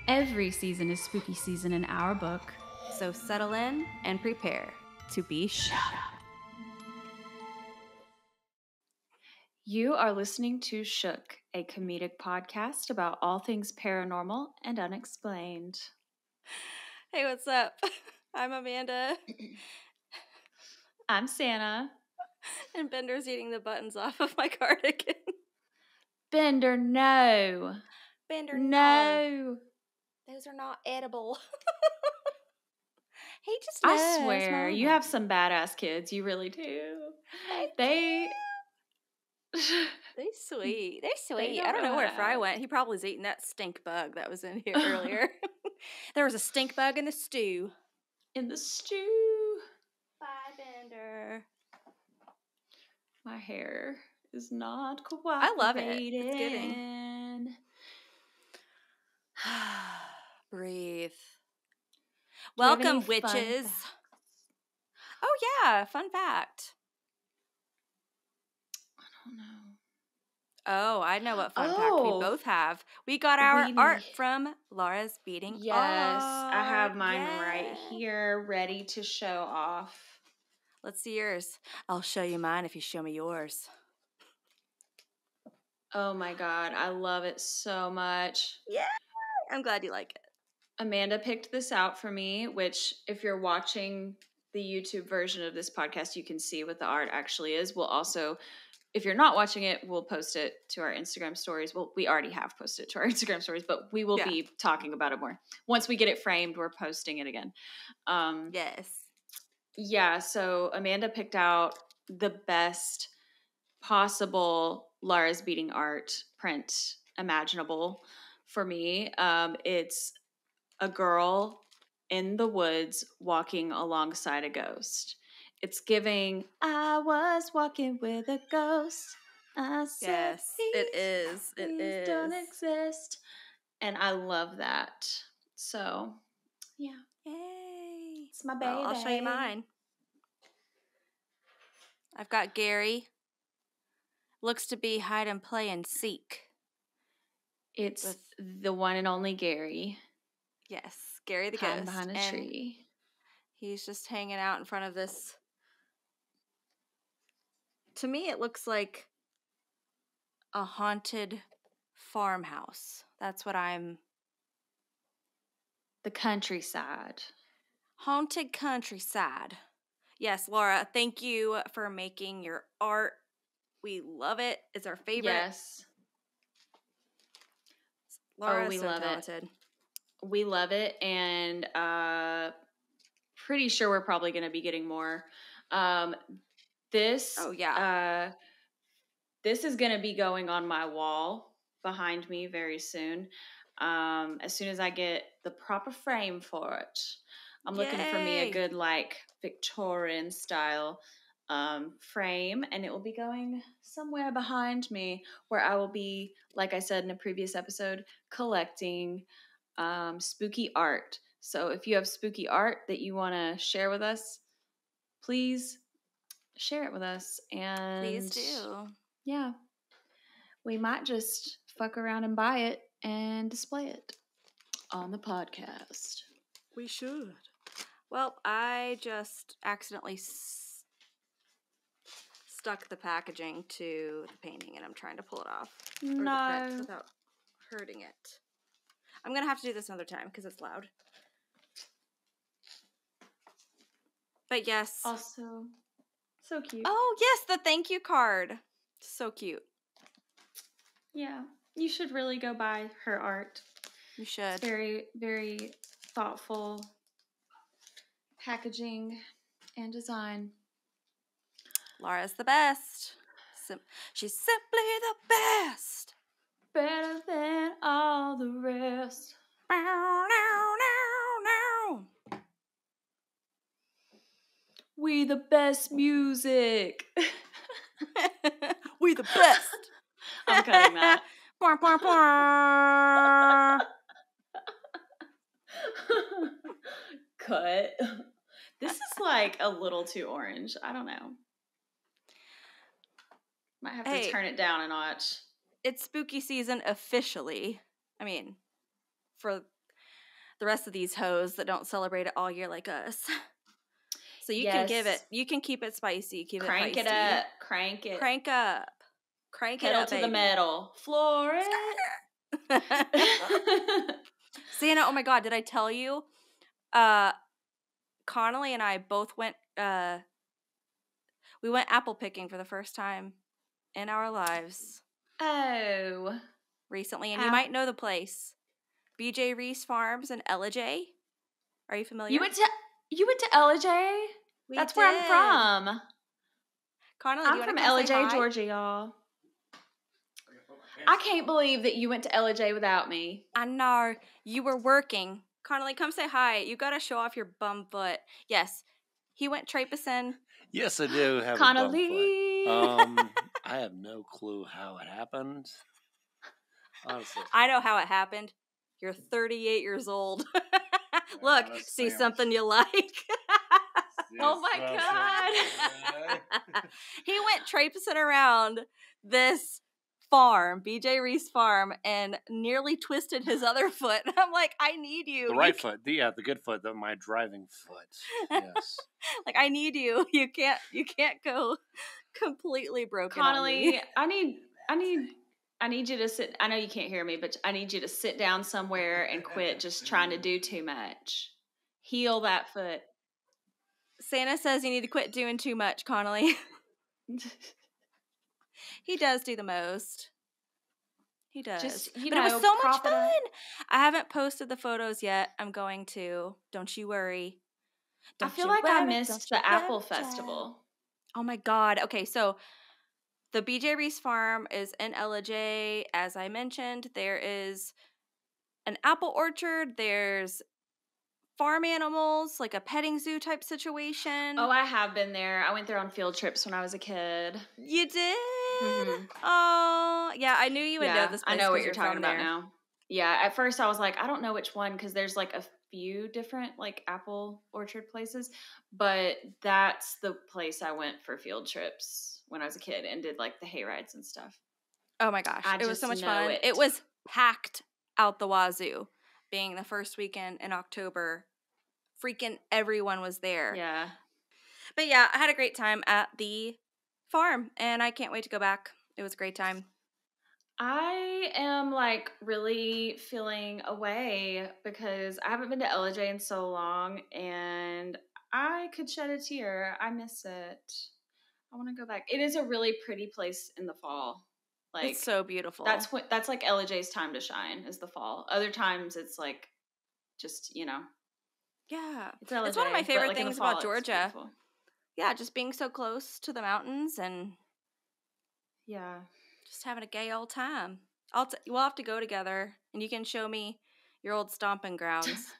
Every season is spooky season in our book. So settle in and prepare to be shut up. You are listening to Shook, a comedic podcast about all things paranormal and unexplained. Hey, what's up? I'm Amanda. I'm Santa. And Bender's eating the buttons off of my cardigan. Bender, no. Bender, No. Those are not edible. He just I loves swear, Mama. you have some badass kids. You really do. They sweet. They're sweet. don't I don't know know where how to Fry act. went. He probably's eating that stink bug that was in here earlier. There was a stink bug in the stew. In the stew. Bye, Bender. My hair is not cooperating. I love it. It's giving. Breathe. Do you have any Welcome, fun witches. facts? Oh, yeah. Fun fact. I don't know. Oh, I know what fun fact we both have. We got our art from Laura's Beating Art. Yes, I have mine right here, ready to show off. Let's see yours. I'll show you mine if you show me yours. Oh my God, I love it so much. Yeah, I'm glad you like it. Amanda picked this out for me, which if you're watching the YouTube version of this podcast, you can see what the art actually is. We'll also, if you're not watching it, we'll post it to our Instagram stories. Well, we already have posted it to our Instagram stories, but we will be talking about it more. Once we get it framed, we're posting it again. Yes. Yeah, so Amanda picked out the best possible Laura's Beating Art print imaginable for me. It's a girl in the woods walking alongside a ghost. It's giving, I was walking with a ghost. I said, yes, it is. It is. Don't exist. And I love that. So, yeah. Yay. It's my baby. Well, I'll show you mine. I've got Gary. Looks to be hide and play and seek. It's the one and only Gary. Yes, Gary the hiding ghost. behind a tree. He's just hanging out in front of this. To me, it looks like a haunted farmhouse. That's what I'm... The countryside. Haunted countryside. Yes, Laura, thank you for making your art. We love it. It's our favorite. Yes. Laura we is so love talented. We love it, and pretty sure we're probably going to be getting more. This is going to be going on my wall behind me very soon. As soon as I get the proper frame for it. I'm looking for me a good, like, Victorian style frame, and it will be going somewhere behind me where I will be, like I said in a previous episode, collecting spooky art. So if you have spooky art that you want to share with us, please share it with us. And please do. Yeah. We might just fuck around and buy it and display it on the podcast. We should. Well, I just accidentally stuck the packaging to the painting, and I'm trying to pull it off. No. Or the print without hurting it. I'm going to have to do this another time because it's loud. But yes. Also, so cute. Oh, yes, the thank you card. So cute. Yeah. You should really go buy her art. You should. It's very, very thoughtful packaging and design. Laura's the best. She's simply the best. Better than all the rest. We the best music. We the best. I'm cutting that. Cut. This is like a little too orange. I don't know. Might have to turn it down a notch. It's spooky season officially. I mean, for the rest of these hoes that don't celebrate it all year like us. So you can keep it spicy, keep Crank it it feisty. up. Crank it. Crank up. Crank Pedal it up, to baby. the metal. Floor it. Santa, oh my God, did I tell you? Connolly and I both went, we went apple picking for the first time in our lives. Oh. Recently, and you might know the place. BJ Reese Farms in Ellijay. Are you familiar? You went to Ellijay? That's where I'm from. Connolly, I'm from Ellijay, Georgia, y'all. I can't believe that you went to Ellijay without me. I know. You were working. Connolly, come say hi. You got to show off your bum foot. Yes. He went traipsing. Yes, I do have Connolly. a bum foot. I have no clue how it happened. Honestly. I know how it happened. You're 38 years old. Look, see something you like. Oh my God. He went traipsing around this farm, BJ Reese Farm, and nearly twisted his other foot. And I'm like, I need you. The right foot. The good foot, my driving foot. Yes. Like, I need you. You can't go completely broken. Connolly, I need you to sit. I know you can't hear me, but I need you to sit down somewhere and quit just trying to do too much. Heal that foot. Santa says you need to quit doing too much, Connolly. He does do the most. He does. But it was so much fun. I haven't posted the photos yet. I'm going to. Don't you worry. I feel like I missed the Apple Festival. Oh my God. Okay, so the BJ Reese Farm is in Ellijay. As I mentioned, there is an apple orchard. There's farm animals, like a petting zoo type situation. Oh, I have been there. I went there on field trips when I was a kid. You did? Mm-hmm. Oh, yeah. I knew you would know this place. I know what you're talking about now. Yeah, at first I was like, I don't know which one because there's like a few different like apple orchard places, but that's the place I went for field trips when I was a kid and did like the hay rides and stuff. Oh my gosh, it was so much fun. It was packed out the wazoo. Being the first weekend in October, freaking everyone was there. Yeah. But yeah, I had a great time at the farm, and I can't wait to go back. It was a great time. I am like really feeling away because I haven't been to Ellijay in so long, and I could shed a tear. I miss it. I want to go back. It is a really pretty place in the fall. Like, it's so beautiful. That's like Ellijay's time to shine is the fall. Other times it's like just, you know. Yeah. It's Ellijay, it's one of my favorite like things fall, about Georgia. Yeah, just being so close to the mountains and yeah, just having a gay old time. We'll have to go together and you can show me your old stomping grounds.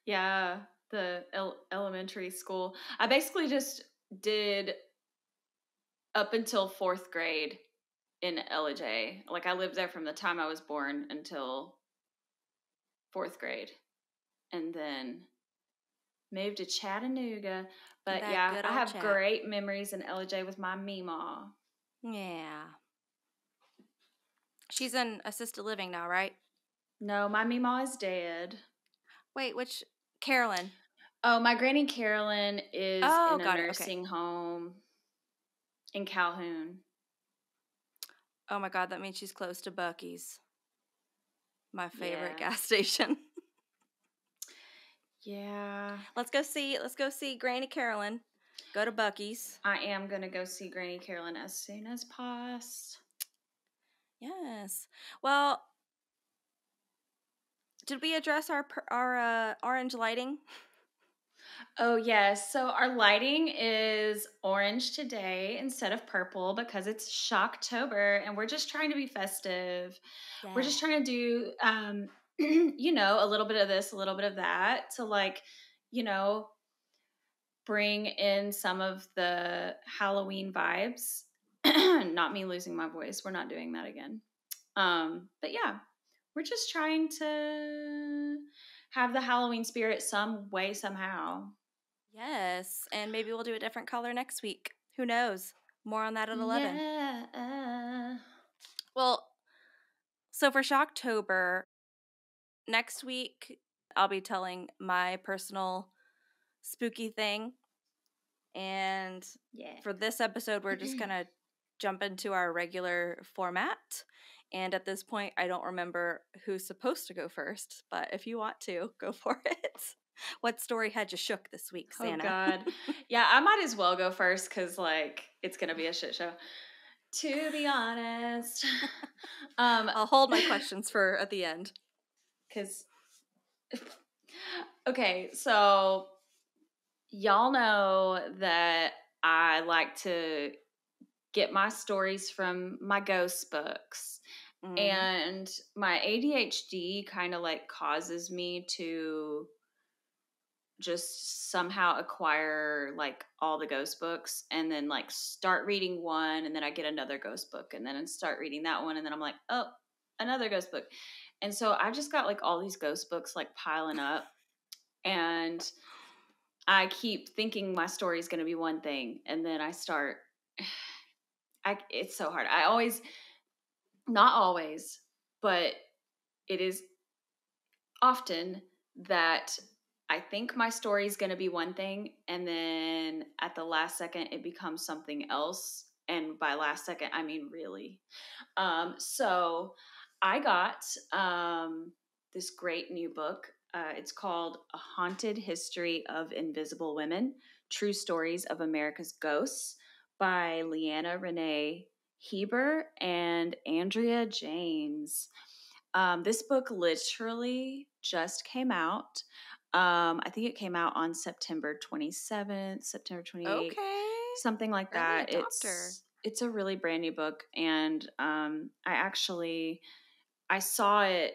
Yeah, the elementary school. I basically just did up until 4th grade in Ellijay. Like I lived there from the time I was born until 4th grade. And then moved to Chattanooga. But yeah, I have great memories in Ellijay with my Meemaw. Yeah. She's in assisted living now, right? No, my Meemaw is dead. Wait, which Carolyn? Oh, my Granny Carolyn is in a nursing home in Calhoun. Oh my God, that means she's close to Buc-ee's. My favorite gas station. Yeah. Let's go see Granny Carolyn. Go to Buc-ee's. I am going to go see Granny Carolyn as soon as possible. Yes. Well, did we address our orange lighting? Oh, yes. So our lighting is orange today instead of purple because it's Shocktober and we're just trying to be festive. Yeah. We're just trying to do, you know, a little bit of this, a little bit of that to like, you know, bring in some of the Halloween vibes. Not me losing my voice. We're not doing that again. But yeah, we're just trying to have the Halloween spirit some way, somehow. Yes, and maybe we'll do a different color next week. Who knows? More on that at 11. Yeah. Well, so for Shocktober, next week I'll be telling my personal spooky thing. And for this episode, we're just going to jump into our regular format. And at this point, I don't remember who's supposed to go first, but if you want to, go for it. What story had you shook this week, Santa? Oh, God. Yeah, I might as well go first because, like, it's going to be a shit show. To be honest. I'll hold my questions for at the end. Because, okay, so y'all know that I like to get my stories from my ghost books. And my ADHD kind of like causes me to just somehow acquire like all the ghost books and then like start reading one and then I get another ghost book and then start reading that one and then I'm like, oh, another ghost book. And so I just got like all these ghost books like piling up and I keep thinking my story is going to be one thing and then I start it's so hard. I always, not always, but it is often that I think my story is going to be one thing, and then at the last second, it becomes something else. And by last second, I mean really. So I got this great new book. It's called A Haunted History of Invisible Women, True Stories of America's Ghosts by Leanna Renee Heber and Andrea James. This book literally just came out. I think it came out on September 27th, September 28th, something like that. It's a really brand new book, and I saw it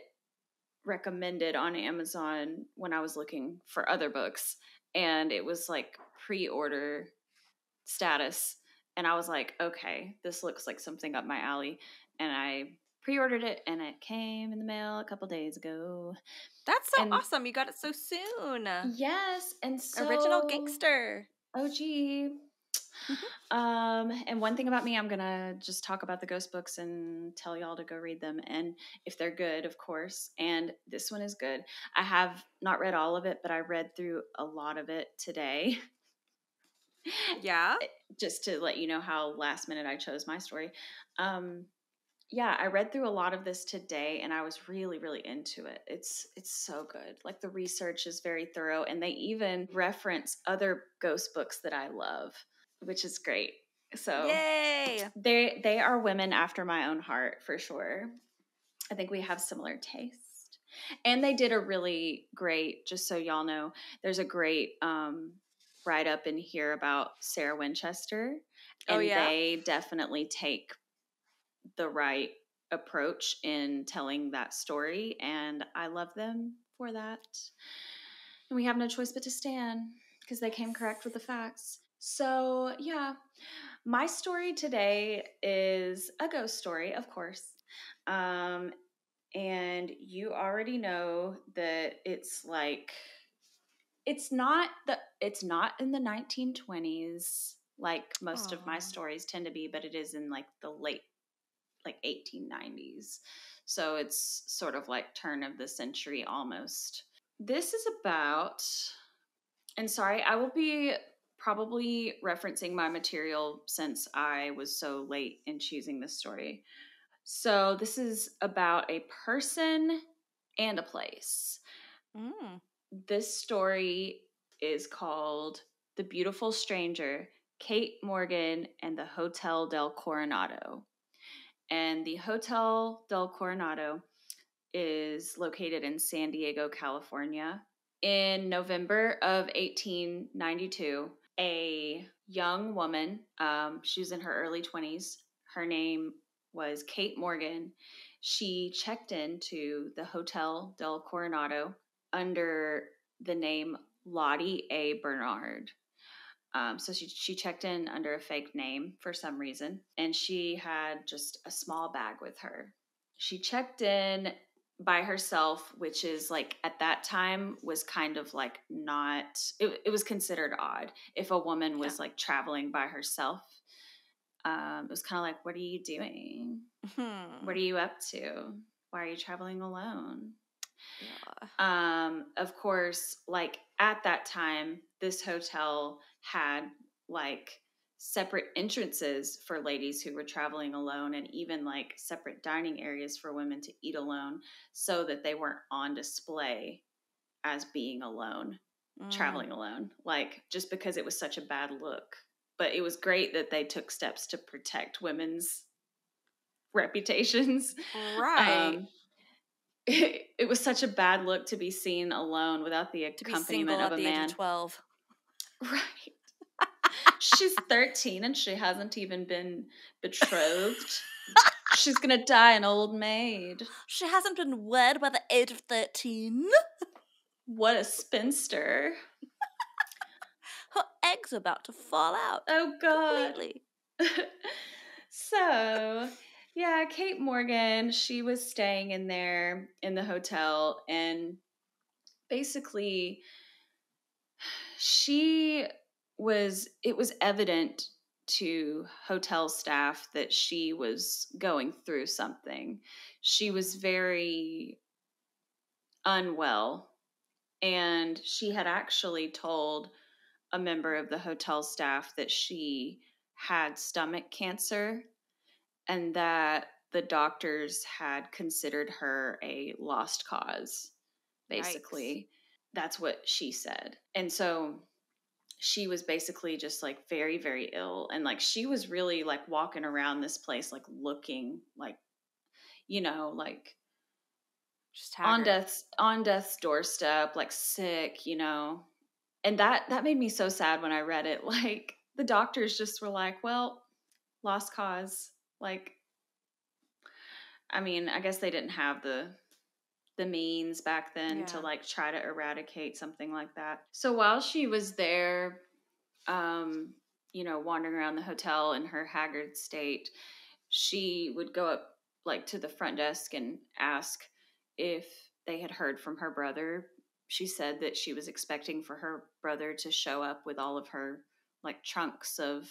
recommended on Amazon when I was looking for other books, and it was like pre-order status, and I was like, okay, this looks like something up my alley, and I pre-ordered it and it came in the mail a couple days ago. That's so awesome. You got it so soon. Yes. And so original gangster. OG. And one thing about me, I'm gonna just talk about the ghost books and tell y'all to go read them, and if they're good, of course. And this one is good. I have not read all of it, but I read through a lot of it today. Yeah. Just to let you know how last minute I chose my story. Yeah, I read through a lot of this today and I was really, really into it. It's so good. Like the research is very thorough and they even reference other ghost books that I love, which is great. So yay! They are women after my own heart for sure. I think we have similar taste. And they did a really great, just so y'all know, there's a great write up in here about Sarah Winchester. And they definitely take the right approach in telling that story. And I love them for that. And we have no choice but to stand because they came correct with the facts. So, yeah, my story today is a ghost story, of course. And you already know that it's like, it's not in the 1920s like most of my stories tend to be, but it is in like the late like 1890s. So it's sort of like turn of the century almost. This is about, and sorry, I will be probably referencing my material since I was so late in choosing this story. So this is about a person and a place. This story is called The Beautiful Stranger, Kate Morgan and the Hotel del Coronado. And the Hotel del Coronado is located in San Diego, California. In November of 1892, a young woman, she was in her early 20s, her name was Kate Morgan. She checked into the Hotel del Coronado under the name Lottie A. Bernard. So she checked in under a fake name for some reason, and she had just a small bag with her. She checked in by herself, which is like at that time was kind of like not, it was considered odd if a woman was like traveling by herself. It was kind of like, what are you doing? What are you up to? Why are you traveling alone? Yeah. Of course, like at that time, this hotel had like separate entrances for ladies who were traveling alone and even like separate dining areas for women to eat alone so that they weren't on display as being alone, traveling alone, like just because it was such a bad look. But it was great that they took steps to protect women's reputations. Right. It was such a bad look to be seen alone without the To be single accompaniment at of a the age man. of 12. Right. She's 13 and she hasn't even been betrothed. She's going to die an old maid. She hasn't been wed by the age of 13. What a spinster. Her egg's about to fall out. Oh, God. Completely. So, yeah, Kate Morgan, she was staying in there in the hotel, and basically it was evident to hotel staff that she was going through something. She was very unwell, and she had actually told a member of the hotel staff that she had stomach cancer and that the doctors had considered her a lost cause, basically. Yikes. That's what she said. And so she was basically just like very, very ill. And like she was really like walking around this place, like looking like, like just on death's doorstep, like sick, And that made me so sad when I read it. Like the doctors just were like, well, lost cause. Like, I mean, I guess they didn't have the means back then to like try to eradicate something like that. So while she was there, wandering around the hotel in her haggard state, she would go up like to the front desk and ask if they had heard from her brother. She said that she was expecting for her brother to show up with all of her like trunks of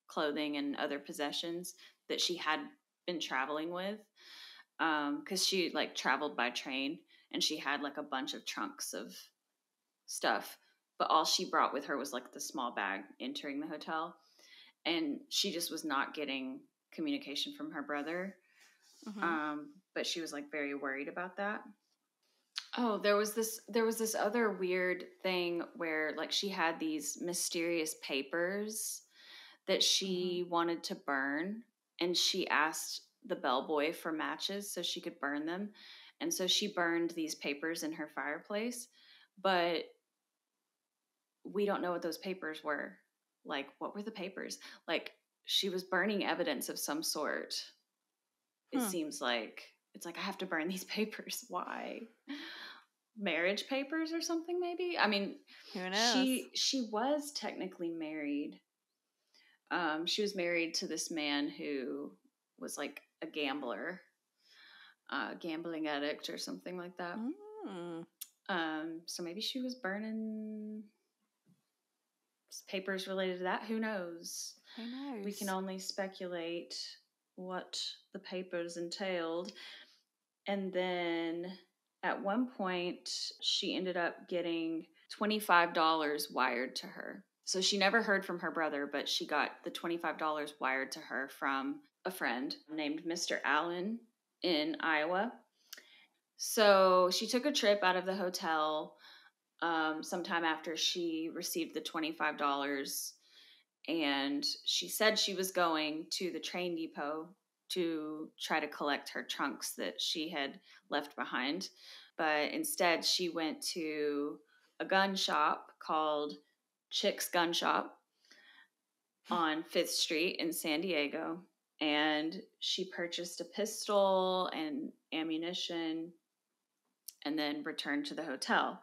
clothing and other possessions that she had been traveling with, because she like traveled by train and she had like a bunch of trunks of stuff, but all she brought with her was like the small bag entering the hotel, and she just was not getting communication from her brother. But she was like very worried about that. Oh, there was this other weird thing where like she had these mysterious papers that she wanted to burn, and she asked the bellboy for matches so she could burn them. And so she burned these papers in her fireplace, but we don't know what those papers were. Like, what were the papers? Like, she was burning evidence of some sort. It seems like it's like, I have to burn these papers. Why? Marriage papers or something, maybe? I mean, who knows? She was technically married. She was married to this man who was like a gambler, gambling addict or something like that. So maybe she was burning papers related to that. Who knows? Who knows? We can only speculate what the papers entailed. And then at one point, she ended up getting $25 wired to her. So she never heard from her brother, but she got the $25 wired to her from a friend named Mr. Allen in Iowa. So she took a trip out of the hotel sometime after she received the $25, and she said she was going to the train depot to try to collect her trunks that she had left behind. But instead, she went to a gun shop called Chick's Gun Shop on 5th Street in San Diego. And she purchased a pistol and ammunition and then returned to the hotel.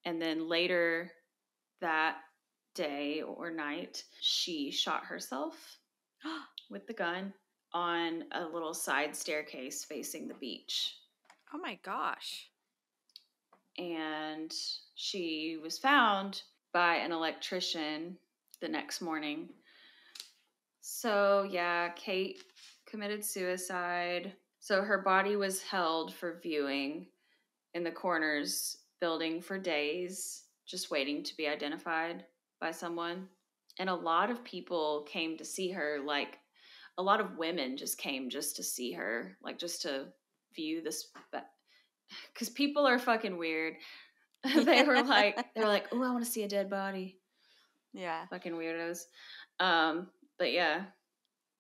And then later that day or night, she shot herself with the gun on a little side staircase facing the beach. Oh my gosh. And she was found by an electrician the next morning. So, yeah, Kate committed suicide. So her body was held for viewing in the coroner's building for days, just waiting to be identified by someone. And a lot of people came to see her, like a lot of women just came just to see her, like just to view this, because people are fucking weird. They were like, oh, I want to see a dead body. Yeah. Fucking weirdos. But yeah,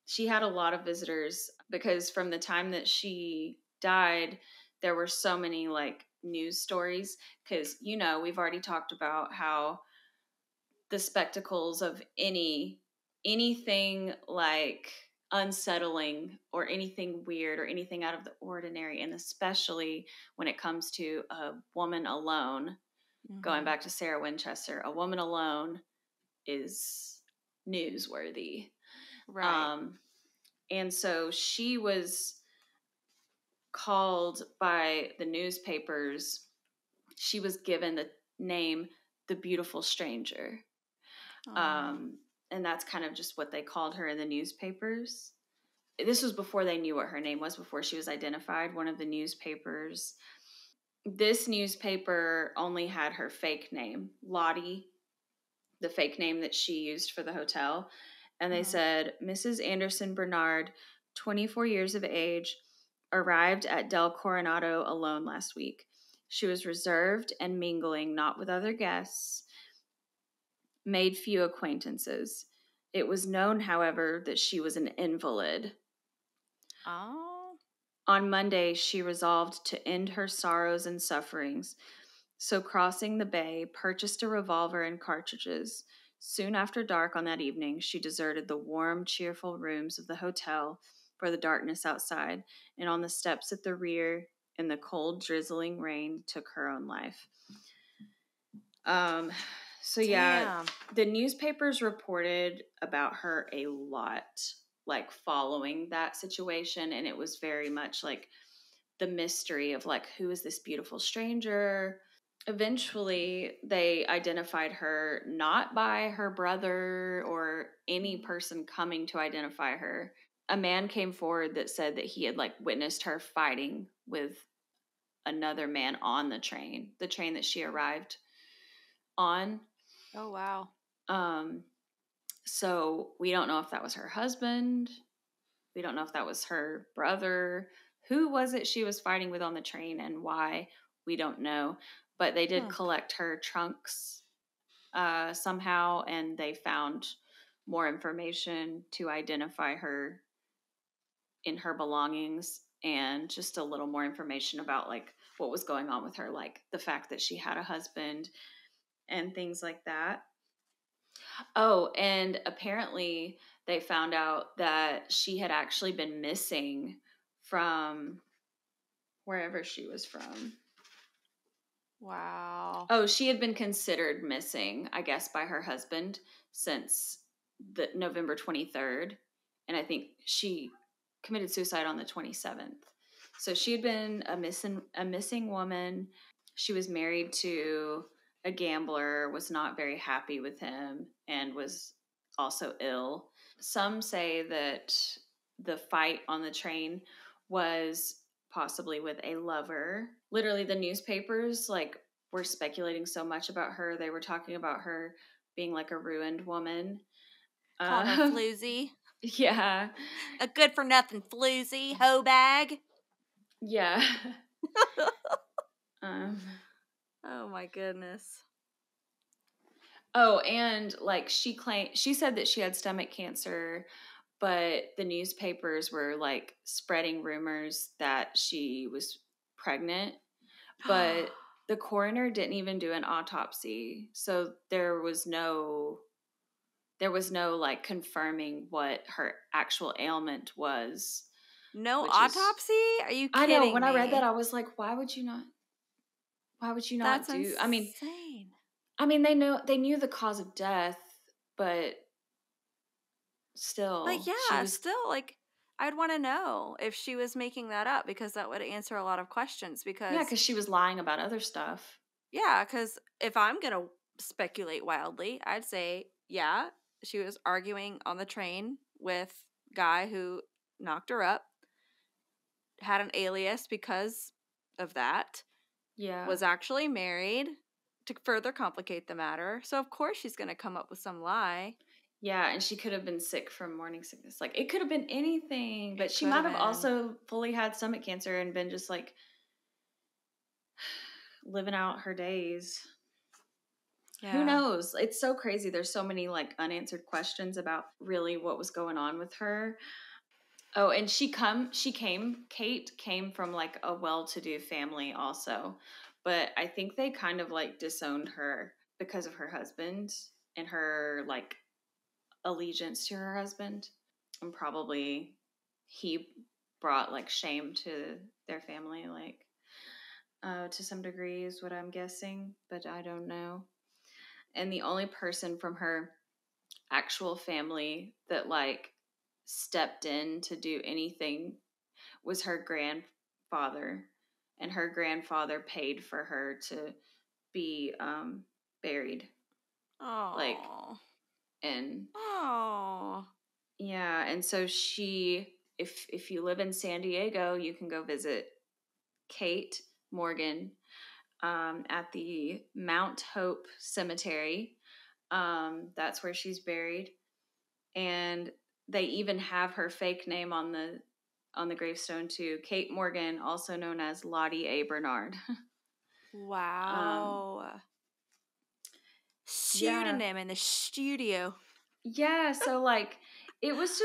she had a lot of visitors because from the time that she died, there were so many like news stories. Because, you know, we've already talked about how the spectacles of anything like unsettling or anything weird or anything out of the ordinary, and especially when it comes to a woman alone, going back to Sarah Winchester, a woman alone is newsworthy. Right. And so she was called by the newspapers. She was given the name The Beautiful Stranger. And that's kind of just what they called her in the newspapers. This was before they knew what her name was, before she was identified. One of the newspapers, this newspaper only had her fake name, Lottie, the fake name that she used for the hotel. And they said, Mrs. Anderson Bernard, 24 years of age, arrived at Del Coronado alone last week. She was reserved and mingling, not with other guests, made few acquaintances. It was known, however, that she was an invalid. Oh. On Monday, she resolved to end her sorrows and sufferings. So crossing the bay, purchased a revolver and cartridges. Soon after dark on that evening, she deserted the warm, cheerful rooms of the hotel for the darkness outside, and on the steps at the rear, in the cold, drizzling rain, took her own life. So yeah, the newspapers reported about her a lot, like following that situation, and it was very much like the mystery of like, who is this beautiful stranger? Eventually, they identified her not by her brother or any person coming to identify her. A man came forward that said that he had like witnessed her fighting with another man on the train that she arrived on. Oh, wow. So we don't know if that was her husband. We don't know if that was her brother. Who was it she was fighting with on the train and why? We don't know. But they did collect her trunks somehow, and they found more information to identify her in her belongings, and just a little more information about like what was going on with her, like the fact that she had a husband and things like that. Oh, and apparently they found out that she had actually been missing from wherever she was from. Wow. Oh, she had been considered missing, I guess, by her husband since the November 23rd. And I think she committed suicide on the 27th. So she had been a missing woman. She was married to a gambler, was not very happy with him, and was also ill. Some say that the fight on the train was possibly with a lover. Literally, the newspapers like were speculating so much about her. They were talking about her being like a ruined woman. Calling her floozy. Yeah. A good for nothing floozy, hoe bag. Yeah. Oh my goodness. Oh, and like she said that she had stomach cancer, but the newspapers were like spreading rumors that she was pregnant. But the coroner didn't even do an autopsy. So there was no like confirming what her actual ailment was. No autopsy? Are you kidding I know. When me? I read that, I was like, why would you not That's do? insane. I mean, they knew the cause of death, but still. Like, yeah, still, like, I'd want to know if she was making that up, because that would answer a lot of questions. Because she was lying about other stuff. Yeah, because if I'm going to speculate wildly, I'd say, yeah, she was arguing on the train with guy who knocked her up, had an alias because of that, Yeah. was actually married to further complicate the matter. So, of course, she's going to come up with some lie. Yeah, and she could have been sick from morning sickness. Like, it could have been anything, but It she could might have have been. also fully had stomach cancer and been just like living out her days. Yeah. Who knows? It's so crazy. There's so many like unanswered questions about really what was going on with her. Oh, and Kate came from like a well-to-do family also. But I think they kind of like disowned her because of her husband and her like allegiance to her husband. And probably he brought like shame to their family, like to some degree is what I'm guessing, but I don't know. And the only person from her actual family that like stepped in to do anything was her grandfather, and her grandfather paid for her to be buried. Oh. Like, and oh. yeah, and so she, if you live in San Diego, you can go visit Kate Morgan at the Mount Hope Cemetery. That's where she's buried, and they even have her fake name on the gravestone too. Kate Morgan, also known as Lottie A. Bernard. Wow. Pseudonym in the studio. Yeah, so like it's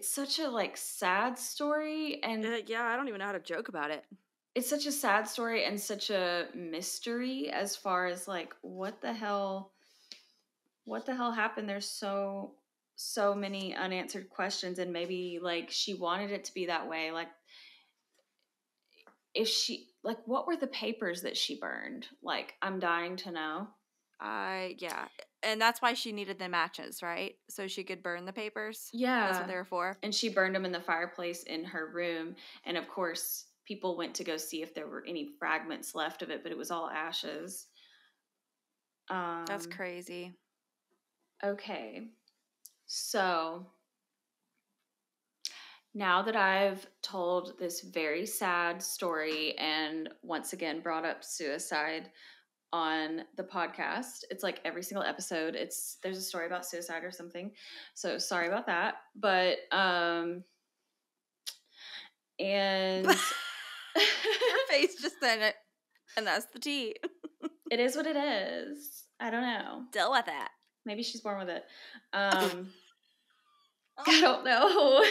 such a like sad story, and yeah, I don't even know how to joke about it. It's such a sad story and such a mystery as far as like what the hell happened. There's so many unanswered questions, and maybe like she wanted it to be that way. Like, if she, like, what were the papers that she burned? Like, I'm dying to know. Yeah. And that's why she needed the matches, right? So she could burn the papers? Yeah. That's what they were for? And she burned them in the fireplace in her room. And of course, people went to go see if there were any fragments left of it, but it was all ashes. That's crazy. Okay. So now that I've told this very sad story and once again brought up suicide on the podcast, it's like every single episode there's a story about suicide or something. So sorry about that. But and your face just said it, and that's the tea. It is what it is. I don't know. Deal with it. Maybe she's born with it. I don't know.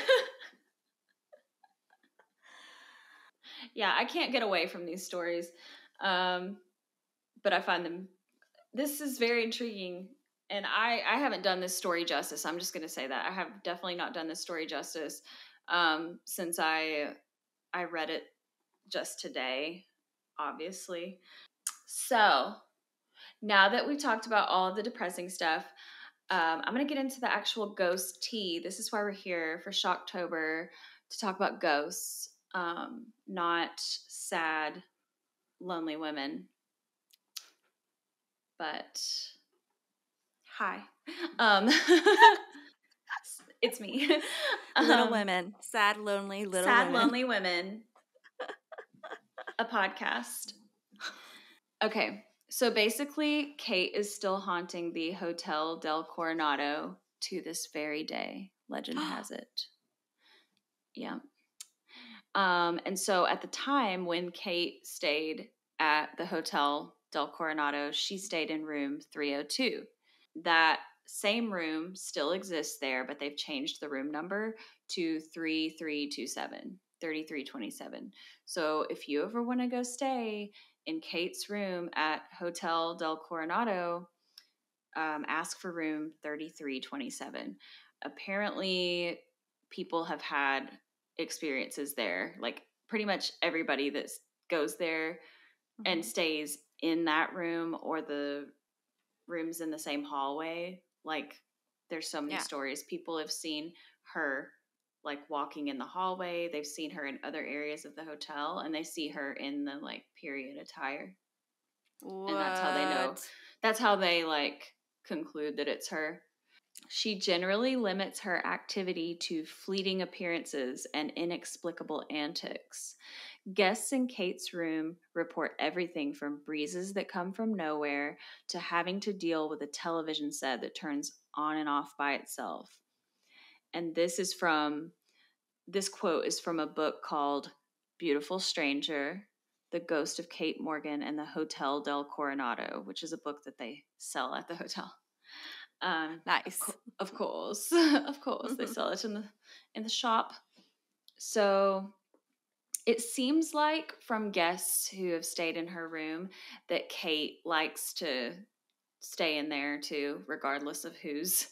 Yeah, I can't get away from these stories. But I find them, this is very intriguing. And I haven't done this story justice. I'm just going to say that. I have definitely not done this story justice since I read it just today, obviously. So now that we've talked about all of the depressing stuff, I'm going to get into the actual ghost tea. This is why we're here for Shocktober, to talk about ghosts, not sad, lonely women. But hi, it's me. Little women, sad, lonely, lonely women. A podcast. Okay, so basically, Kate is still haunting the Hotel del Coronado to this very day. Legend has it. Yeah. And so at the time when Kate stayed at the Hotel del Coronado, she stayed in room 302. That same room still exists there, but they've changed the room number to 3327. So if you ever want to go stay in Kate's room at Hotel del Coronado, ask for room 3327. Apparently, people have had experiences there. Like, pretty much everybody that goes there and stays in that room or the rooms in the same hallway, like, there's so many stories. People have seen her like walking in the hallway. They've seen her in other areas of the hotel, and they see her in the like period attire. What? And that's how they know. That's how they like conclude that it's her. She generally limits her activity to fleeting appearances and inexplicable antics. Guests in Kate's room report everything from breezes that come from nowhere to having to deal with a television set that turns on and off by itself. And this quote is from a book called Beautiful Stranger, The Ghost of Kate Morgan and the Hotel del Coronado, which is a book that they sell at the hotel. Nice. Of course, of course, they sell it in the shop. So it seems like from guests who have stayed in her room that Kate likes to stay in there too, regardless of who's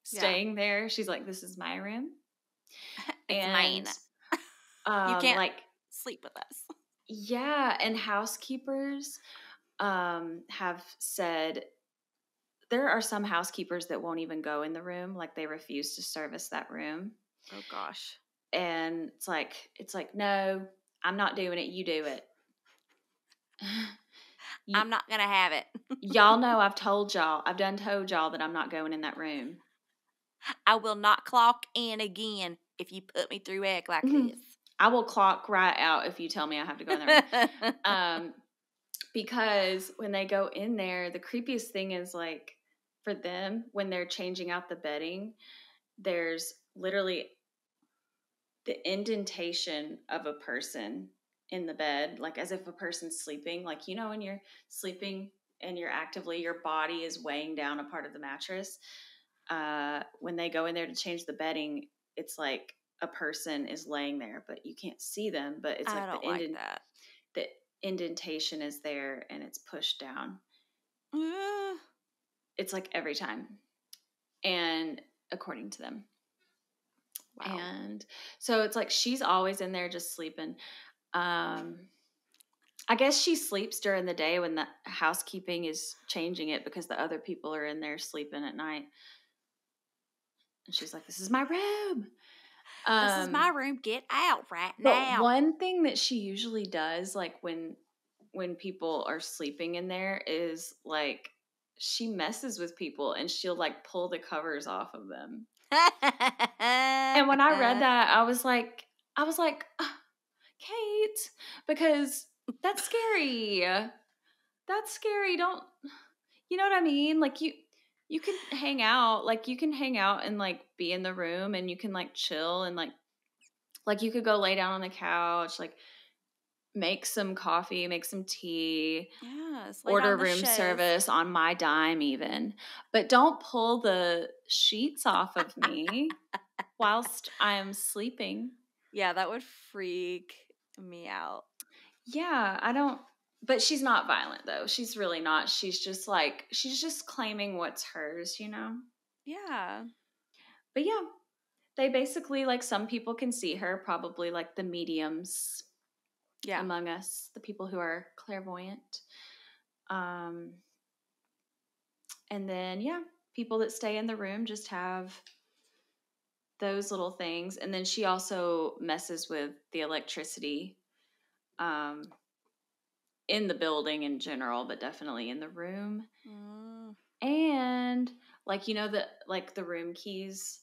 staying there. She's like, "This is my room, It's mine. You can't sleep with us." Yeah, and housekeepers have said there are some housekeepers that won't even go in the room, like they refuse to service that room. Oh gosh. And it's like, no, I'm not doing it. You do it. I'm not gonna have it. Y'all know I've told y'all that I'm not going in that room. I will not clock in again if you put me through egg like this. I will clock right out if you tell me I have to go in the room. Because when they go in there, the creepiest thing is like for them when they're changing out the bedding, there's literally the indentation of a person in the bed, like as if a person's sleeping. Like, you know, when you're sleeping and you're actively, your body is weighing down a part of the mattress. When they go in there to change the bedding, it's like a person is laying there, but you can't see them. But it's like the indentation is there and it's pushed down. It's like every time, and according to them. Wow. And so it's like she's always in there just sleeping. I guess she sleeps during the day when the housekeeping is changing it because the other people are in there sleeping at night. And she's like, "This is my room. This is my room. Get out right now." But one thing that she usually does, like when people are sleeping in there, is like she messes with people and she'll like pull the covers off of them. And when I read that, I was like, Kate, because that's scary. That's scary. Don't, you know what I mean? Like you can hang out, and like be in the room and you can like chill and like you could go lay down on the couch, like make some coffee, make some tea, order room service on my dime even. But don't pull the sheets off of me whilst I am sleeping. Yeah, that would freak me out. Yeah, I don't, but she's not violent though. She's really not. She's just claiming what's hers, you know? Yeah. But yeah, they basically, like, some people can see her, probably like the mediums. Yeah. Among us, the people who are clairvoyant. And then, yeah, people that stay in the room just have those little things. And then she also messes with the electricity in the building in general, but definitely in the room. And, like, you know, the room keys.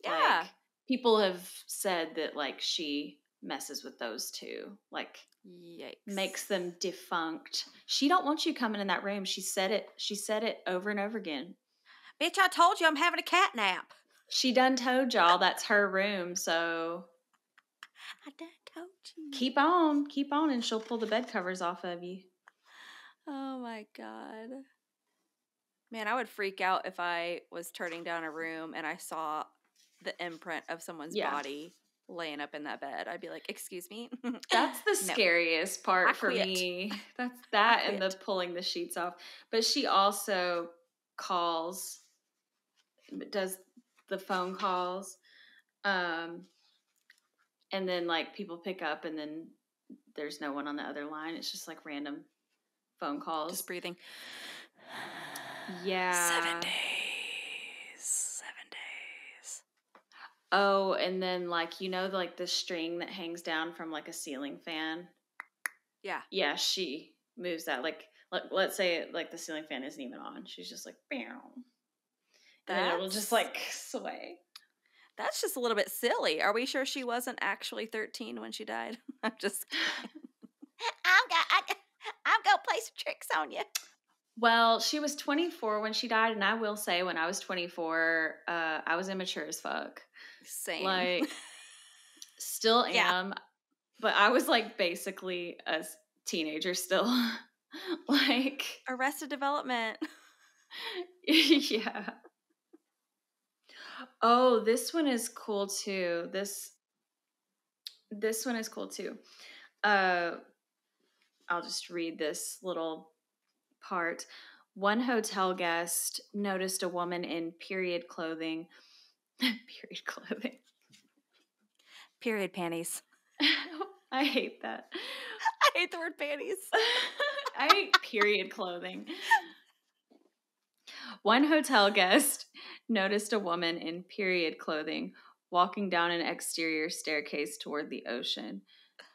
Yeah. Like, people have said that, like, she messes with those too. Like, yikes. Makes them defunct. She don't want you coming in that room. She said it over and over again. Bitch, I told you I'm having a cat nap. She done told y'all that's her room, so I done told you. Keep on, and she'll pull the bed covers off of you. Oh my God. Man, I would freak out if I was turning down a room and I saw the imprint of someone's body laying up in that bed. I'd be like, "Excuse me?" That's the scariest part for me. That's that and the pulling the sheets off. But she also does the phone calls. And then, like, people pick up and then there's no one on the other line. It's just like random phone calls. Just breathing. Yeah. 7 days. Oh, and then, like, you know, like the string that hangs down from like a ceiling fan. Yeah. Yeah, she moves that. Like let's say like the ceiling fan isn't even on. She's just like, bam. And then it'll just like sway. That's just a little bit silly. Are we sure she wasn't actually 13 when she died? I'm just kidding. I'm gonna play some tricks on you. Well, she was 24 when she died, and I will say, when I was 24, I was immature as fuck. Same. Like, still am, but I was like basically a teenager still. Like Arrested Development. Yeah. Oh, this one is cool too. This one is cool too. I'll just read this little part. One hotel guest noticed a woman in period clothing. Period clothing. Period panties. I hate that. I hate the word panties. I hate period clothing. One hotel guest noticed a woman in period clothing walking down an exterior staircase toward the ocean.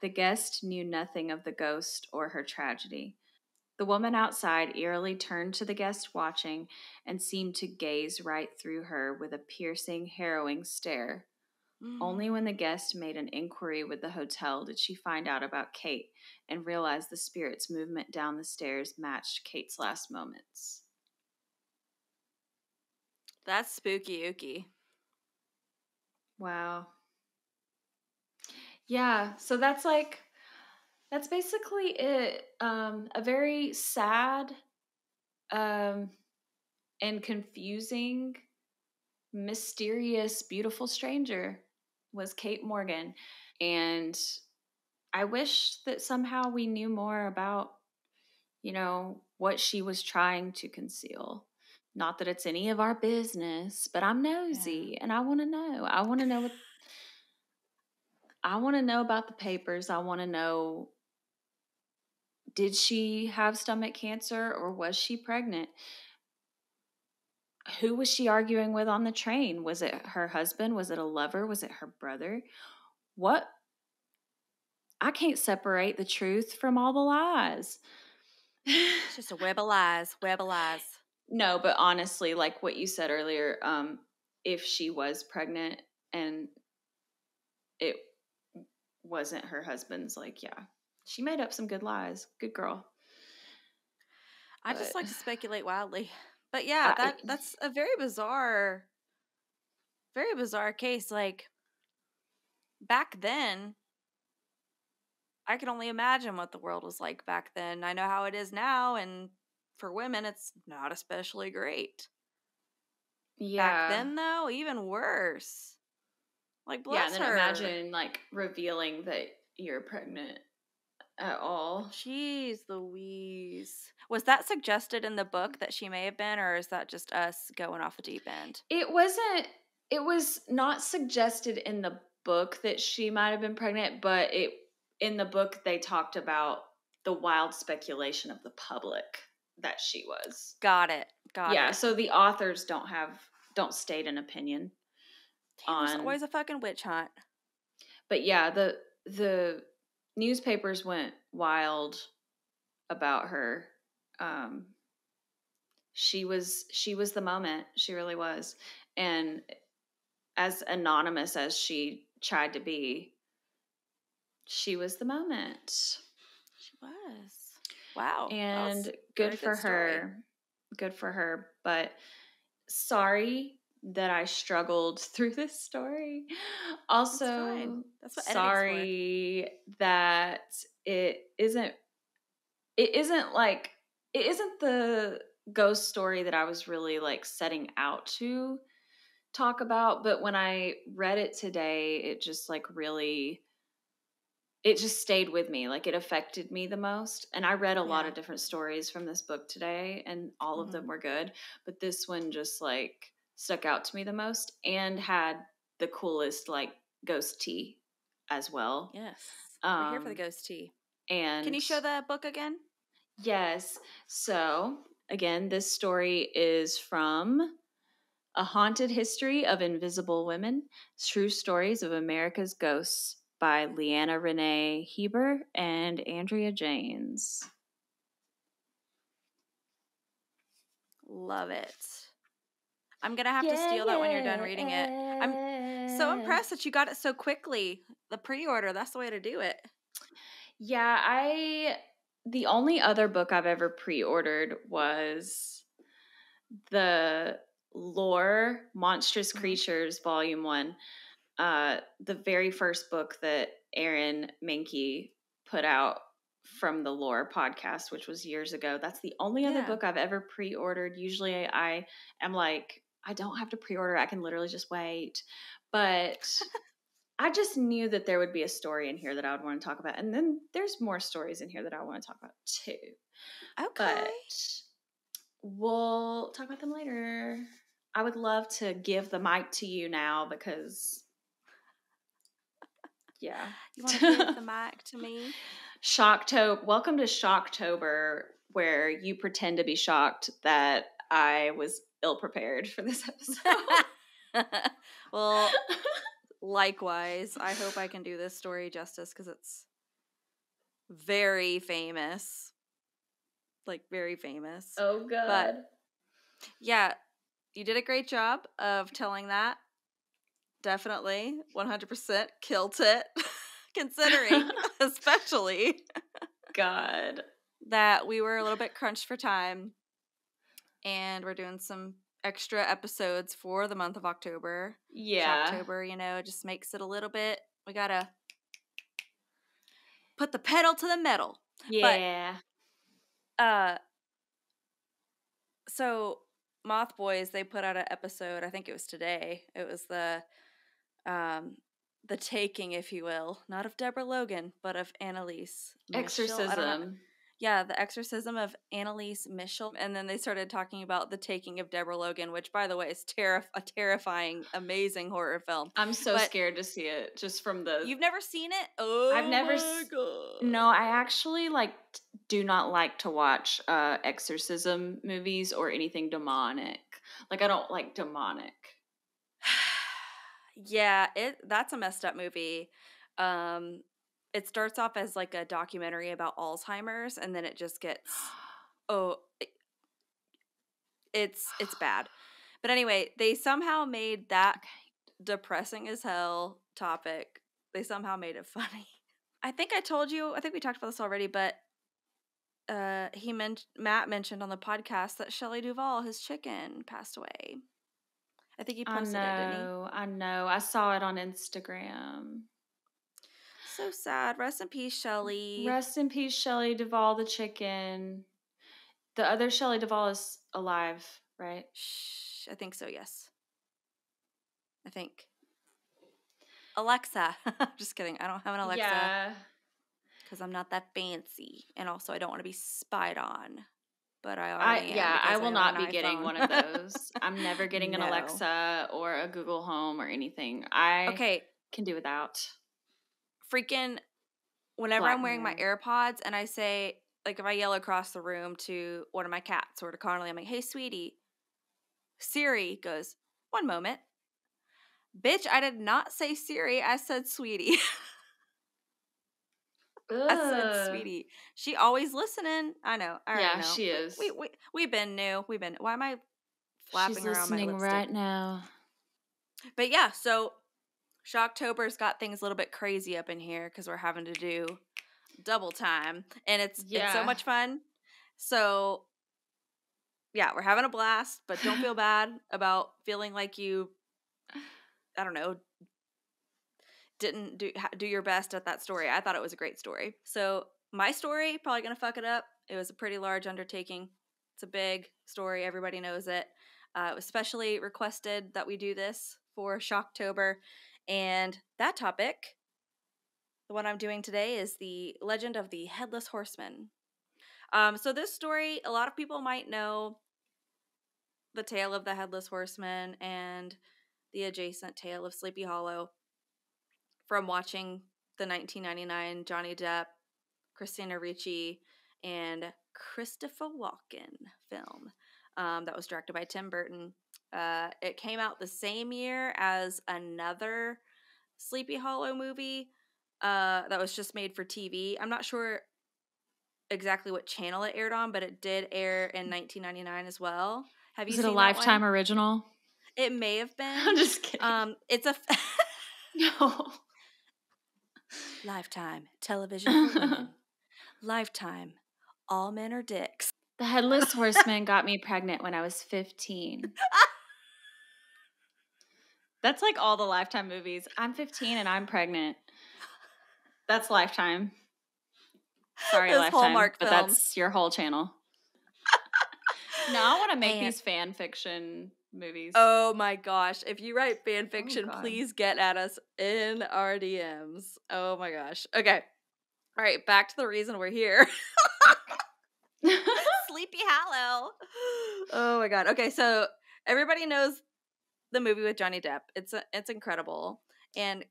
The guest knew nothing of the ghost or her tragedy. The woman outside eerily turned to the guest watching and seemed to gaze right through her with a piercing, harrowing stare. Only when the guest made an inquiry with the hotel did she find out about Kate and realize the spirit's movement down the stairs matched Kate's last moments. That's spooky ooky. Wow. Yeah, so that's basically it. A very sad and confusing, mysterious, beautiful stranger was Kate Morgan. And I wish that somehow we knew more about, what she was trying to conceal. Not that it's any of our business, but I'm nosy and I want to know. I want to know about the papers. I want to know, did she have stomach cancer or was she pregnant? Who was she arguing with on the train? Was it her husband? Was it a lover? Was it her brother? What? I can't separate the truth from all the lies. It's just a web of lies. No, but honestly, like what you said earlier, if she was pregnant and it wasn't her husband's, like, yeah, she made up some good lies. Good girl. I just like to speculate wildly. But yeah, that's a very bizarre case. Like, back then, I can only imagine what the world was like back then. I know how it is now, and for women, it's not especially great. Yeah. Back then, though, even worse. Like, bless her. Yeah, and then imagine, like, revealing that you're pregnant at all. Jeez Louise. Was that suggested in the book that she may have been, or is that just us going off a deep end? It was not suggested in the book that she might have been pregnant, but in the book they talked about the wild speculation of the public that she was. Got it. Yeah, so the authors don't state an opinion. There's always a fucking witch hunt. But yeah, the newspapers went wild about her. She was the moment. She really was. And as anonymous as she tried to be, she was the moment. She was. Wow. And good for her. Good for her. But sorry that I struggled through this story. Also, that's what sorry that it isn't the ghost story that I was really like setting out to talk about, but when I read it today, it just like really, it just stayed with me. Like, it affected me the most. And I read a lot of different stories from this book today, and all of them were good, but this one just like stuck out to me the most and had the coolest like ghost tea as well. Yes. We're here for the ghost tea. And can you show the book again? Yes. So again, this story is from A Haunted History of Invisible Women, True Stories of America's Ghosts by Leanna Renee Heber and Andrea Janes. Love it. I'm going to have to steal that when you're done reading it. I'm so impressed that you got it so quickly. The pre-order, that's the way to do it. Yeah, the only other book I've ever pre-ordered was the Lore Monstrous Creatures Volume 1. The very first book that Aaron Mahnke put out from the Lore podcast, which was years ago. That's the only other book I've ever pre-ordered. Usually I am like, I don't have to pre-order. I can literally just wait. But I just knew that there would be a story in here that I would want to talk about. And then there's more stories in here that I want to talk about too. Okay. But we'll talk about them later. I would love to give the mic to you now because, yeah. You want to give the mic to me? Shocktober. Welcome to Shocktober, where you pretend to be shocked that I was ill-prepared for this episode. Well, likewise. I hope I can do this story justice because it's very famous. Like, very famous. Oh, God. But, yeah, you did a great job of telling that. Definitely. 100% killed it. Considering, especially, God, that we were a little bit crunched for time. And we're doing some extra episodes for the month of October. Yeah. October, just makes it a little bit, we gotta put the pedal to the metal. Yeah. But, so Moth Boys, they put out an episode, I think it was today. It was the taking, if you will, not of Deborah Logan, but of Annalise Michel. Exorcism. Yeah, the exorcism of Annalise Michel. And then they started talking about the taking of Deborah Logan, which, by the way, is a terrifying, amazing horror film. I'm so scared to see it just from the... You've never seen it? Oh, I've never... God. No, I actually, do not like to watch exorcism movies or anything demonic. I don't like demonic. Yeah, that's a messed up movie. It starts off as a documentary about Alzheimer's, and then it just gets it's bad. But anyway, they somehow made that depressing as hell topic. They somehow made it funny. I think we talked about this already, but Matt mentioned on the podcast that Shelley Duvall, his chicken, passed away. I think he posted it, didn't he? I know. I saw it on Instagram. So sad. Rest in peace, Shelley. Rest in peace, Shelley Duvall, the chicken. The other Shelley Duvall is alive, right? I think so, yes. I think. Alexa. Just kidding. I don't have an Alexa. Yeah. Because I'm not that fancy. And also, I don't want to be spied on. But I already am. Yeah, I will not be getting one of those. I'm never getting an Alexa or a Google Home or anything. I can do without. Freaking, whenever I'm wearing my AirPods and I say, if I yell across the room to one of my cats or to Connolly, I'm like, hey, sweetie. Siri goes, one moment. Bitch, I did not say Siri. I said sweetie. I said sweetie. She always listening. I know. I already know. She is. We've been new. Why am I flapping She's around my lipstick? right now. But yeah, so Shocktober's got things a little bit crazy up in here because we're having to do double time. And it's so much fun. So yeah, we're having a blast, but don't feel bad about feeling like you, I don't know, didn't do your best at that story. I thought it was a great story. So my story, probably going to fuck it up. It was a pretty large undertaking. It's a big story. Everybody knows it. It was specially requested that we do this for Shocktober. And that topic, the one I'm doing today, is the legend of the Headless Horseman. So this story, a lot of people might know the tale of the Headless Horseman and the adjacent tale of Sleepy Hollow from watching the 1999 Johnny Depp, Christina Ricci, and Christopher Walken film that was directed by Tim Burton. It came out the same year as another Sleepy Hollow movie that was just made for TV. I'm not sure exactly what channel it aired on, but it did air in 1999 as well. Have you seen it a Lifetime original? It may have been. I'm just kidding. It's a No. Lifetime television for women. Lifetime. All men are dicks. The Headless Horseman got me pregnant when I was 15. That's like all the Lifetime movies. I'm 15 and I'm pregnant. That's Lifetime. Sorry, Those Lifetime, Hallmark but films. that's your whole channel. Now I want to make these fan fiction movies. Oh my gosh. If you write fan fiction, God. please get at us in our DMs. Oh my gosh. Okay. All right, back to the reason we're here. Sleepy Hollow. Oh my god. Okay, so everybody knows the movie with Johnny Depp. It's incredible. And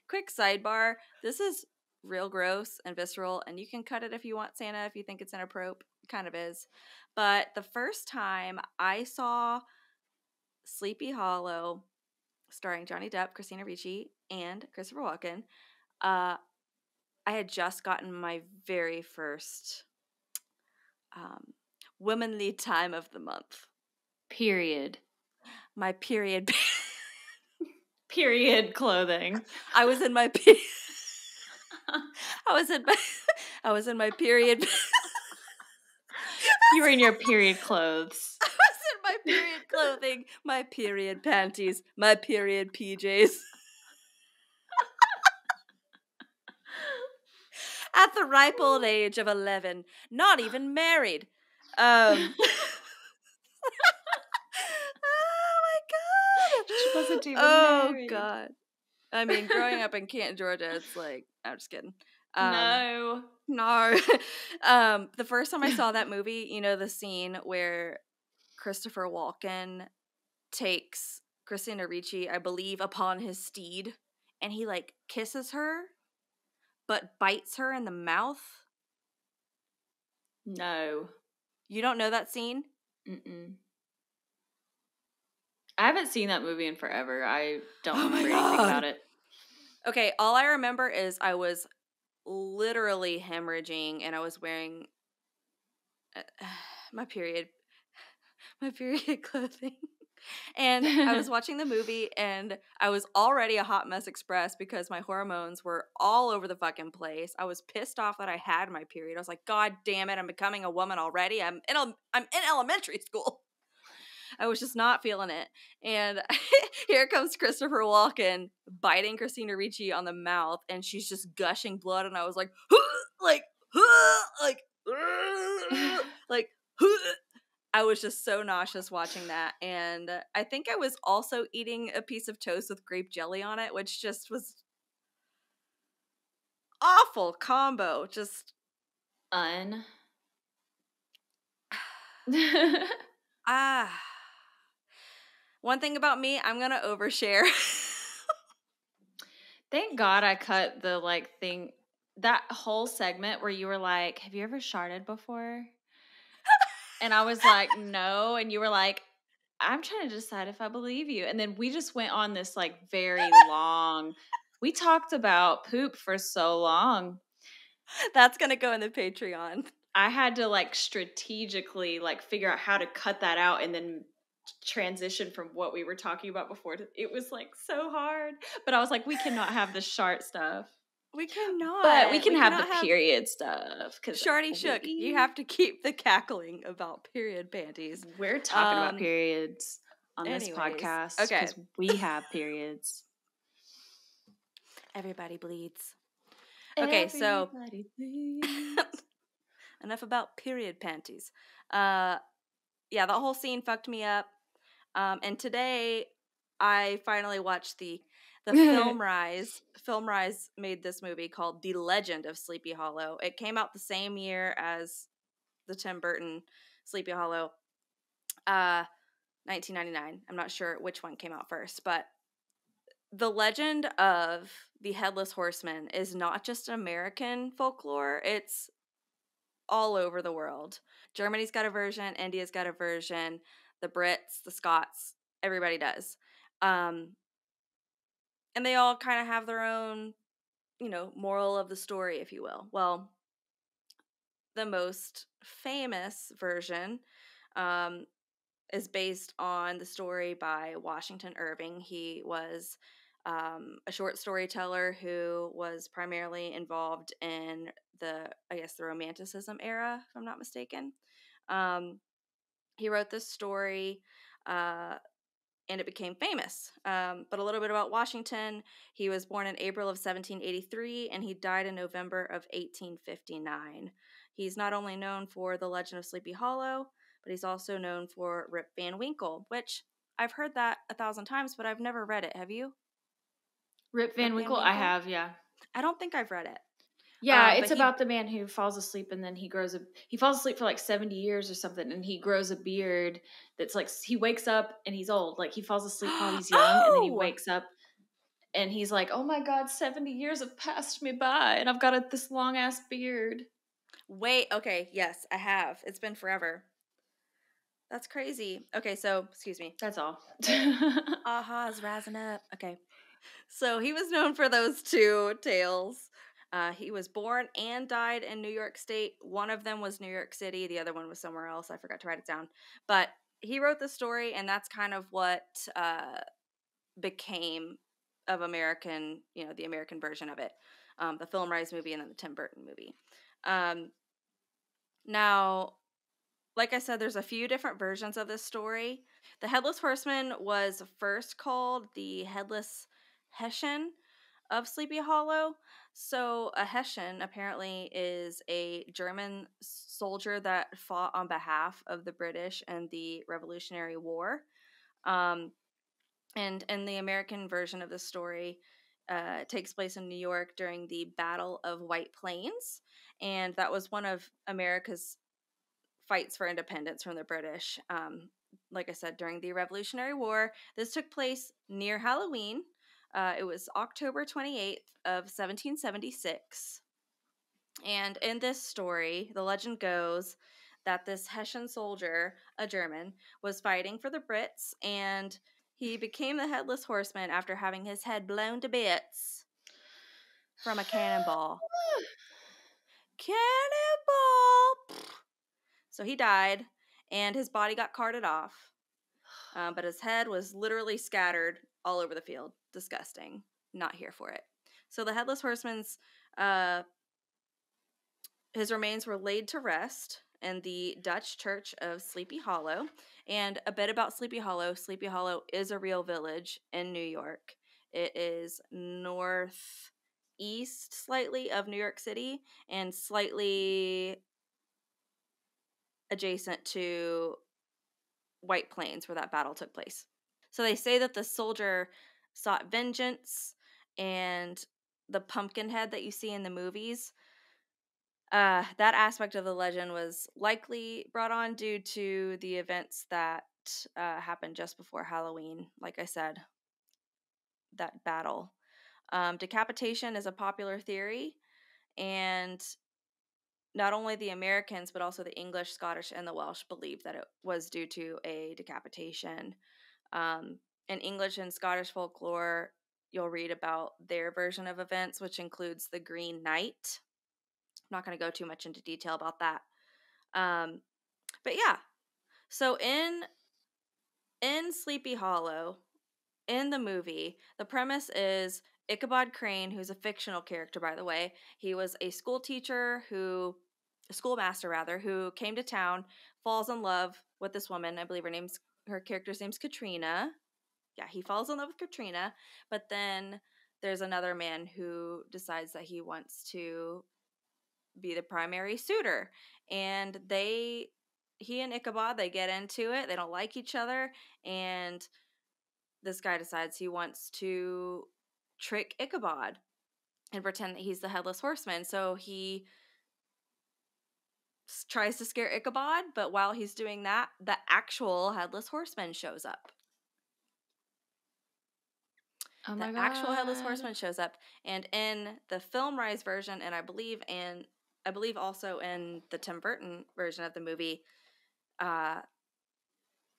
quick sidebar, this is real gross and visceral, and you can cut it if you want, Santa, if you think it's inappropriate. It kind of is. But the first time I saw Sleepy Hollow, starring Johnny Depp, Christina Ricci, and Christopher Walken, I had just gotten my very first womanly time of the month. Period. My period. Period clothing. I was in my I was in my period. You were in your period clothes. I was in my period clothing, my period panties, my period PJs. At the ripe old age of 11, not even married. Oh my god! She wasn't even married. Oh god! I mean, growing up in Canton, Georgia, it's like I'm just kidding. No. The first time I saw that movie, you know the scene where Christopher Walken takes Christina Ricci, I believe, upon his steed, and he like kisses her, but bites her in the mouth. No. You don't know that scene? Mm-mm. I haven't seen that movie in forever. I don't remember God. anything about it. Okay, all I remember is I was literally hemorrhaging and I was wearing my period clothing. And I was watching the movie and I was already a hot mess express because my hormones were all over the fucking place. I was pissed off that I had my period. I was like, God damn it, I'm becoming a woman already. I'm in elementary school. I was just not feeling it. And here comes Christopher Walken biting Christina Ricci on the mouth, and she's just gushing blood. And I was like, I was just so nauseous watching that. And I think I was also eating a piece of toast with grape jelly on it, which just was awful combo. Just one thing about me, I'm gonna overshare. Thank God I cut the thing, that whole segment where you were like, have you ever sharted before? And I was like, no. And you were like, I'm trying to decide if I believe you. And then we just went on this very long, we talked about poop for so long. That's gonna go in the Patreon. I had to strategically figure out how to cut that out and then transition from what we were talking about before. It was so hard, but I was like, we cannot have the shart stuff. We cannot, but we can have the period stuff. Because Sharty shook. You have to keep the cackling about period panties. We're talking about periods on this podcast. Okay, because we have periods. Everybody bleeds. Okay, so enough about period panties. Yeah, that whole scene fucked me up. And today I finally watched the Film Rise. Film Rise made this movie called The Legend of Sleepy Hollow. It came out the same year as the Tim Burton Sleepy Hollow, 1999. I'm not sure which one came out first, but the legend of the Headless Horseman is not just American folklore. It's all over the world. Germany's got a version. India's got a version. The Brits, the Scots, everybody does. And they all kind of have their own, moral of the story, if you will. Well, the most famous version is based on the story by Washington Irving. He was a short storyteller who was primarily involved in the Romanticism era, if I'm not mistaken. He wrote this story, and it became famous. But a little bit about Washington. He was born in April of 1783, and he died in November of 1859. He's not only known for The Legend of Sleepy Hollow, but he's also known for Rip Van Winkle, which I've heard that 1,000 times, but I've never read it. Have you? Rip Van Winkle? I have, yeah. I don't think I've read it. Yeah, it's about the man who falls asleep and then he falls asleep for like 70 years or something, and he grows a beard that's like, he wakes up and he's old. Like, he falls asleep while he's young, and then he wakes up and he's like, oh my God, 70 years have passed me by and I've got this long ass beard. Wait, okay, yes, I have. It's been forever. That's crazy. Okay, so, excuse me. That's all. Aha's rising up. Okay. So he was known for those two tales. He was born and died in New York State. One of them was New York City. The other one was somewhere else. I forgot to write it down. But he wrote the story, and that's kind of what became of American, the American version of it. The Film Rise movie and then the Tim Burton movie. Now, like I said, there's a few different versions of this story. The Headless Horseman was first called the Headless Hessian of Sleepy Hollow. So a Hessian apparently is a German soldier that fought on behalf of the British in the Revolutionary War. And in the American version of the story, it takes place in New York during the Battle of White Plains. And that was one of America's fights for independence from the British. Like I said, during the Revolutionary War. This took place near Halloween. It was October 28th of 1776. And in this story, the legend goes that this Hessian soldier, a German, was fighting for the Brits, and he became the Headless Horseman after having his head blown to bits from a cannonball. Cannonball! So he died, and his body got carted off. But his head was literally scattered all over the field. Disgusting. Not here for it. So the Headless Horseman's, his remains were laid to rest in the Dutch church of Sleepy Hollow. And a bit about Sleepy Hollow. Sleepy Hollow is a real village in New York. It is northeast slightly of New York City and slightly adjacent to White Plains, where that battle took place. So they say that the soldier sought vengeance, and the pumpkin head that you see in the movies, that aspect of the legend was likely brought on due to the events that happened just before Halloween. Like I said, that battle. Decapitation is a popular theory, and not only the Americans, but also the English, Scottish, and the Welsh believed that it was due to a decapitation. In English and Scottish folklore, you'll read about their version of events, which includes the Green Knight. I'm not going to go too much into detail about that. But yeah, so in Sleepy Hollow, in the movie, the premise is Ichabod Crane, who's a fictional character, by the way. He was a schoolmaster who came to town, falls in love with this woman. I believe her character's name's Katrina. Yeah, he falls in love with Katrina, but then there's another man who decides that he wants to be the primary suitor. And he and Ichabod, they get into it. They don't like each other, and this guy decides he wants to trick Ichabod and pretend that he's the Headless Horseman. So he tries to scare Ichabod, but while he's doing that, the actual Headless Horseman shows up. Oh my God. The actual Headless Horseman shows up, and in the Film Rise version, and I believe also in the Tim Burton version of the movie,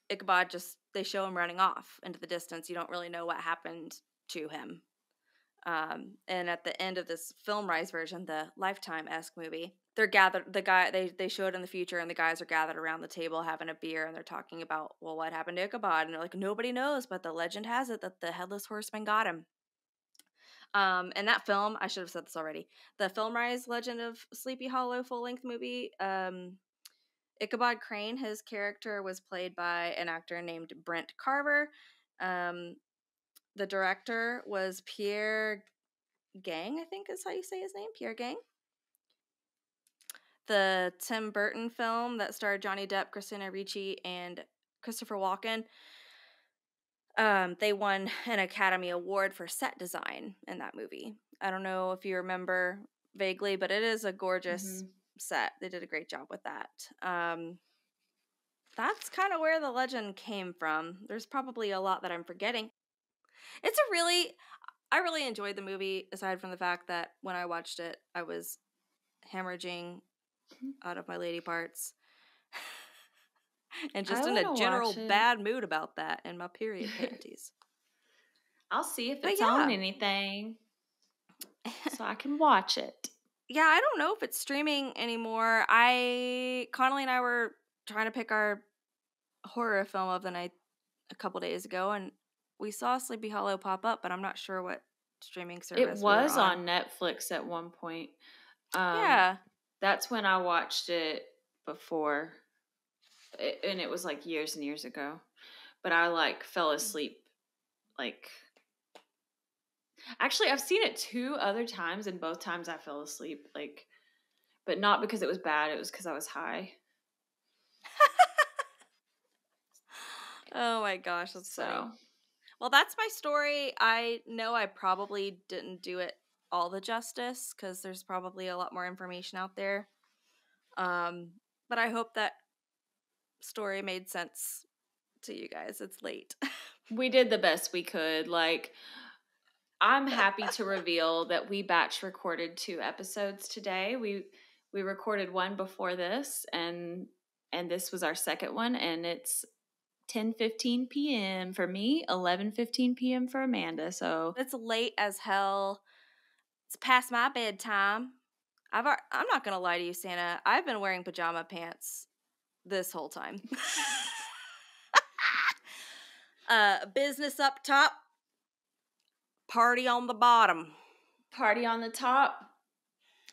Ichabod they show him running off into the distance. You don't really know what happened to him. And at the end of this film rise version, the Lifetime-esque movie, they're gathered. They show it in the future, and the guys are gathered around the table having a beer, and they're talking about, well, what happened to Ichabod, and they're like, nobody knows, but the legend has it that the headless horseman got him. And that film, I should have said this already. The Film Rise Legend of Sleepy Hollow full-length movie. Ichabod Crane, his character was played by an actor named Brent Carver. The director was Pierre Gang, I think is how you say his name, Pierre Gang. The Tim Burton film that starred Johnny Depp, Christina Ricci, and Christopher Walken, they won an Academy Award for set design in that movie. I don't know if you remember vaguely, but it is a gorgeous set. They did a great job with that. That's kind of where the legend came from. There's probably a lot that I'm forgetting. I really enjoyed the movie, aside from the fact that when I watched it, I was hemorrhaging out of my lady parts. And just in a general bad mood about that and my period panties. I'll see if it's on anything so I can watch it. Yeah, I don't know if it's streaming anymore. Connolly and I were trying to pick our horror film of the night a couple days ago, and we saw Sleepy Hollow pop up, but I'm not sure what streaming service it was on Netflix at one point. Yeah. That's when I watched it before. And it was like years and years ago. But I like fell asleep. Like, actually, I've seen it 2 other times, and both times I fell asleep. Like, but not because it was bad. It was because I was high. Oh my gosh, that's so. Well, that's my story. I know I probably didn't do it all the justice because there's probably a lot more information out there. But I hope that story made sense to you guys. It's late. We did the best we could. Like, I'm happy to reveal that we batch recorded 2 episodes today. We recorded one before this, and this was our second one, and it's 10:15 p.m. for me, 11:15 p.m. for Amanda. So it's late as hell. It's past my bedtime. I'm not gonna lie to you, Santa. I've been wearing pajama pants this whole time. Business up top, party on the bottom. Party on the top.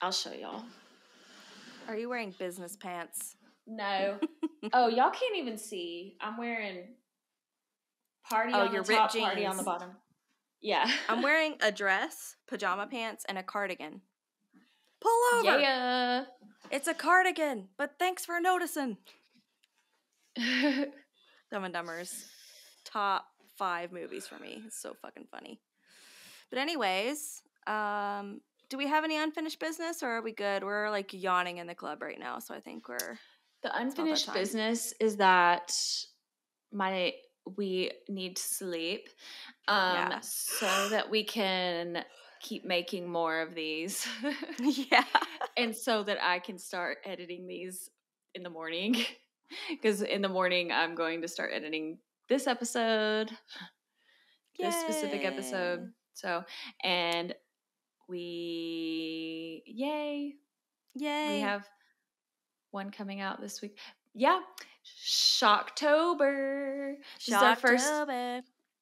I'll show y'all. Are you wearing business pants? No. Oh, y'all can't even see. I'm wearing party on the top, party on the bottom. Yeah. I'm wearing a dress, pajama pants, and a cardigan. Pull over. Yeah. It's a cardigan, but thanks for noticing. Dumb and Dumber's top 5 movies for me. It's so fucking funny. But anyways, do we have any unfinished business, or are we good? We're like yawning in the club right now, so I think we're... The unfinished business is that we need to sleep so that we can keep making more of these. Yeah. And so that I can start editing these in the morning. Because in the morning, I'm going to start editing this episode, this specific episode. So, and yay. We have one coming out this week. Yeah. Shocktober.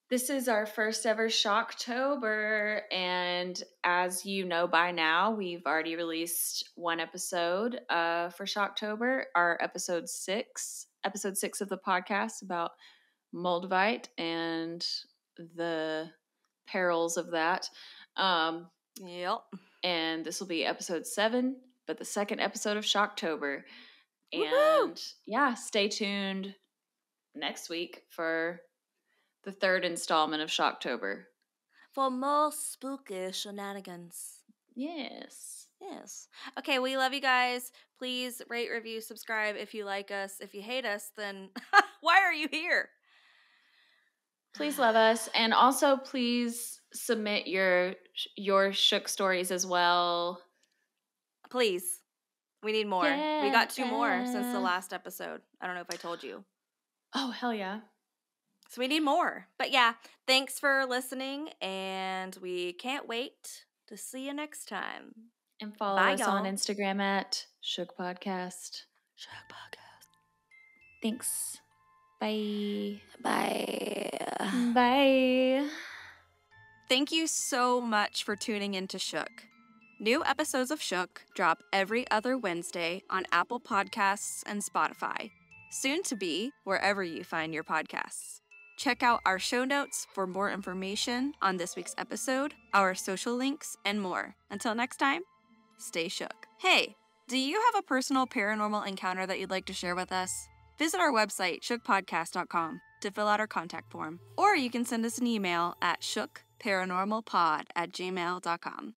This is our first ever Shocktober, and as you know by now, we've already released 1 episode for Shocktober, our episode 6 of the podcast about Moldavite and the perils of that. Yep. And this will be episode 7, but the second episode of Shocktober. And Woo-hoo! Yeah, stay tuned next week for the 3rd installment of Shocktober. For more spooky shenanigans. Yes. Okay, we love you guys. Please rate, review, subscribe if you like us. If you hate us, then why are you here? Please love us. And also, please submit your shook stories as well. Please. We need more. We got 2 more since the last episode. I don't know if I told you. Oh, hell yeah. So we need more. But yeah, thanks for listening, and we can't wait to see you next time. And follow Bye, us y'all. on Instagram at Shook Podcast. Shook Podcast. Thanks. Bye. Bye. Bye. Thank you so much for tuning into Shook. New episodes of Shook drop every other Wednesday on Apple Podcasts and Spotify, soon to be wherever you find your podcasts. Check out our show notes for more information on this week's episode, our social links, and more. Until next time, stay shook. Hey, do you have a personal paranormal encounter that you'd like to share with us? Visit our website, shookpodcast.com, to fill out our contact form. Or you can send us an email at shookparanormalpod@gmail.com.